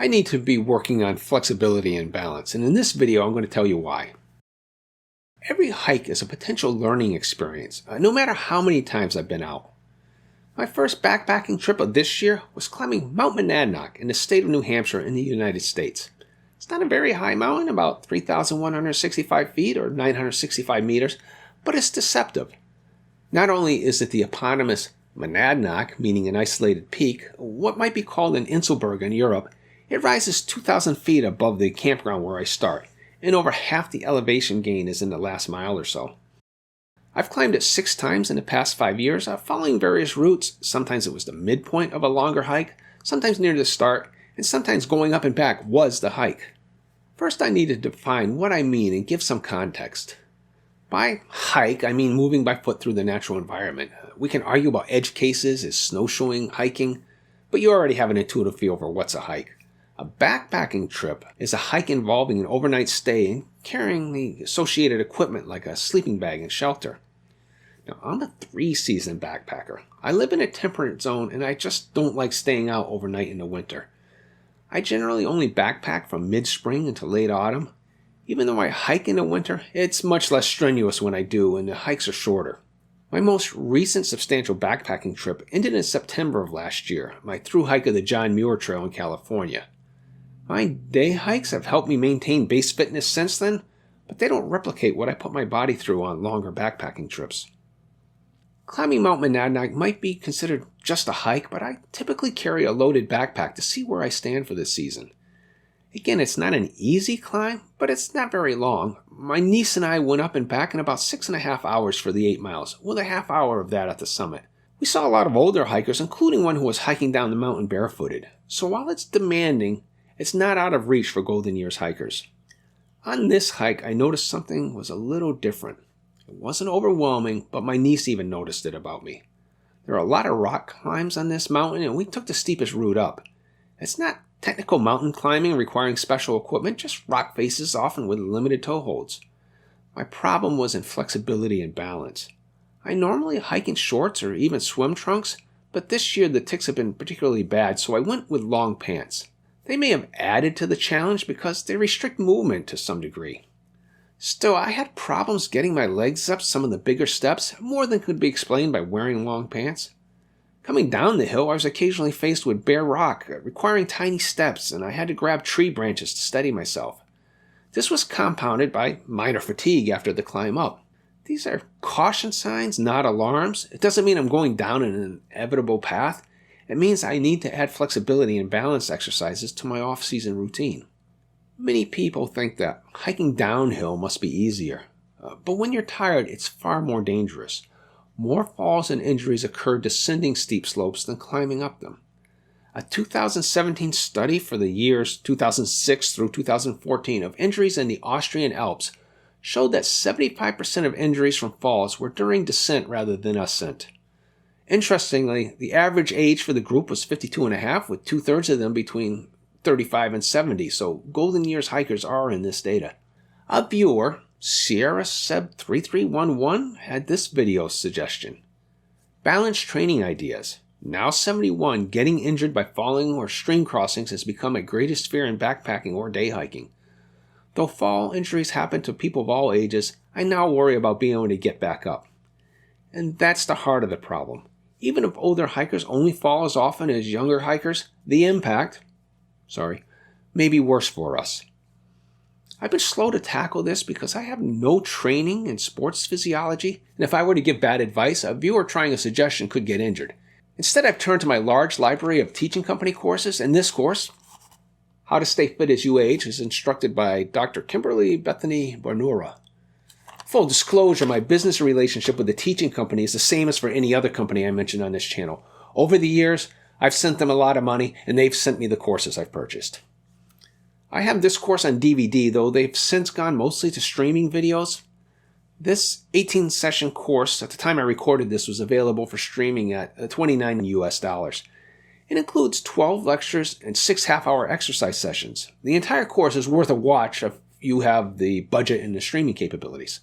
I need to be working on flexibility and balance, and in this video I'm going to tell you why. Every hike is a potential learning experience, no matter how many times I've been out. My first backpacking trip of this year was climbing Mount Monadnock in the state of New Hampshire in the United States. It's not a very high mountain, about 3,165 feet or 965 meters, but it's deceptive. Not only is it the eponymous Monadnock, meaning an isolated peak, what might be called an Inselberg in Europe, it rises 2,000 feet above the campground where I start, and over half the elevation gain is in the last mile or so. I've climbed it 6 times in the past 5 years, following various routes. Sometimes it was the midpoint of a longer hike, sometimes near the start, and sometimes going up and back was the hike. First, I need to define what I mean and give some context. By hike, I mean moving by foot through the natural environment. We can argue about edge cases, is snowshoeing hiking, but you already have an intuitive feel for what's a hike. A backpacking trip is a hike involving an overnight stay and carrying the associated equipment like a sleeping bag and shelter. Now, I'm a 3-season backpacker. I live in a temperate zone and I just don't like staying out overnight in the winter. I generally only backpack from mid-spring until late autumn. Even though I hike in the winter, it's much less strenuous when I do and the hikes are shorter. My most recent substantial backpacking trip ended in September of last year, my through hike of the John Muir Trail in California. My day hikes have helped me maintain base fitness since then, but they don't replicate what I put my body through on longer backpacking trips. Climbing Mount Monadnock might be considered just a hike, but I typically carry a loaded backpack to see where I stand for this season. Again, it's not an easy climb, but it's not very long. My niece and I went up and back in about 6.5 hours for the 8 miles, with a half hour of that at the summit. We saw a lot of older hikers, including one who was hiking down the mountain barefooted, so while it's demanding, it's not out of reach for Golden Years hikers. On this hike, I noticed something was a little different. It wasn't overwhelming, but my niece even noticed it about me. There are a lot of rock climbs on this mountain, and we took the steepest route up. It's not technical mountain climbing requiring special equipment, just rock faces, often with limited toe holds. My problem was in flexibility and balance. I normally hike in shorts or even swim trunks, but this year the ticks have been particularly bad, so I went with long pants. They may have added to the challenge because they restrict movement to some degree. Still, I had problems getting my legs up some of the bigger steps, more than could be explained by wearing long pants. Coming down the hill, I was occasionally faced with bare rock, requiring tiny steps, and I had to grab tree branches to steady myself. This was compounded by minor fatigue after the climb up. These are caution signs, not alarms. It doesn't mean I'm going down an inevitable path. It means I need to add flexibility and balance exercises to my off-season routine. Many people think that hiking downhill must be easier, but when you're tired, it's far more dangerous. More falls and injuries occur descending steep slopes than climbing up them. A 2017 study for the years 2006 through 2014 of injuries in the Austrian Alps showed that 75% of injuries from falls were during descent rather than ascent. Interestingly, the average age for the group was 52 and a half, with 2/3 of them between 35 and 70, so Golden Years hikers are in this data. A viewer, Sierra Seb 3311, had this video suggestion. Balance training ideas. Now 71, getting injured by falling or stream crossings has become my greatest fear in backpacking or day hiking. Though fall injuries happen to people of all ages, I now worry about being able to get back up. And that's the heart of the problem. Even if older hikers only fall as often as younger hikers, the impact, may be worse for us. I've been slow to tackle this because I have no training in sports physiology, and if I were to give bad advice, a viewer trying a suggestion could get injured. Instead, I've turned to my large library of teaching company courses, and this course, How to Stay Fit as You Age, is instructed by Dr. Kimberly Bethany Barnura. Full disclosure, my business relationship with the teaching company is the same as for any other company I mentioned on this channel. Over the years, I've sent them a lot of money, and they've sent me the courses I've purchased. I have this course on DVD, though they've since gone mostly to streaming videos. This 18-session course, at the time I recorded this, was available for streaming at $29 US. It includes 12 lectures and 6 half-hour exercise sessions. The entire course is worth a watch if you have the budget and the streaming capabilities.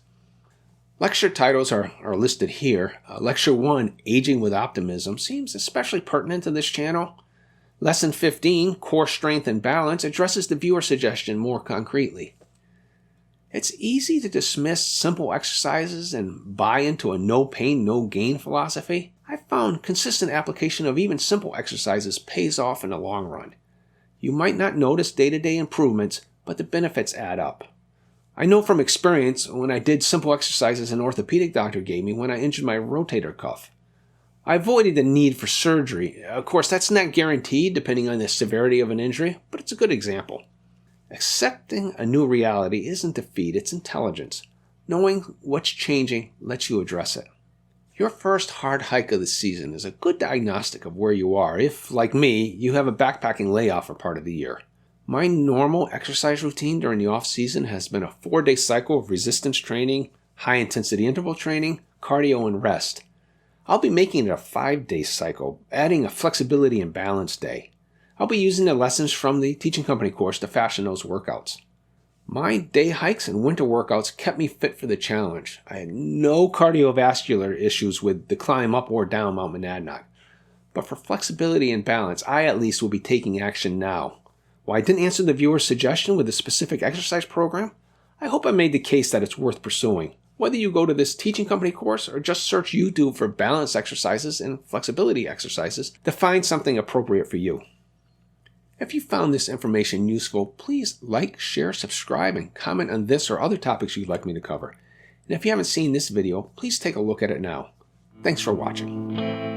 Lecture titles are listed here. Lecture 1, Aging with Optimism, seems especially pertinent to this channel. Lesson 15, Core Strength and Balance, addresses the viewer suggestion more concretely. It's easy to dismiss simple exercises and buy into a no pain, no gain philosophy. I found consistent application of even simple exercises pays off in the long run. You might not notice day-to-day improvements, but the benefits add up. I know from experience when I did simple exercises an orthopedic doctor gave me when I injured my rotator cuff. I avoided the need for surgery. Of course, that's not guaranteed depending on the severity of an injury, but it's a good example. Accepting a new reality isn't defeat, it's intelligence. Knowing what's changing lets you address it. Your first hard hike of the season is a good diagnostic of where you are if, like me, you have a backpacking layoff for part of the year. My normal exercise routine during the off-season has been a 4-day cycle of resistance training, high-intensity interval training, cardio, and rest. I'll be making it a 5-day cycle, adding a flexibility and balance day. I'll be using the lessons from the Teaching Company course to fashion those workouts. My day hikes and winter workouts kept me fit for the challenge. I had no cardiovascular issues with the climb up or down Mount Monadnock. But for flexibility and balance, I at least will be taking action now. While I didn't answer the viewer's suggestion with a specific exercise program, I hope I made the case that it's worth pursuing. Whether you go to this Teaching Company course or just search YouTube for balance exercises and flexibility exercises to find something appropriate for you. If you found this information useful, please like, share, subscribe, and comment on this or other topics you'd like me to cover. And if you haven't seen this video, please take a look at it now. Thanks for watching.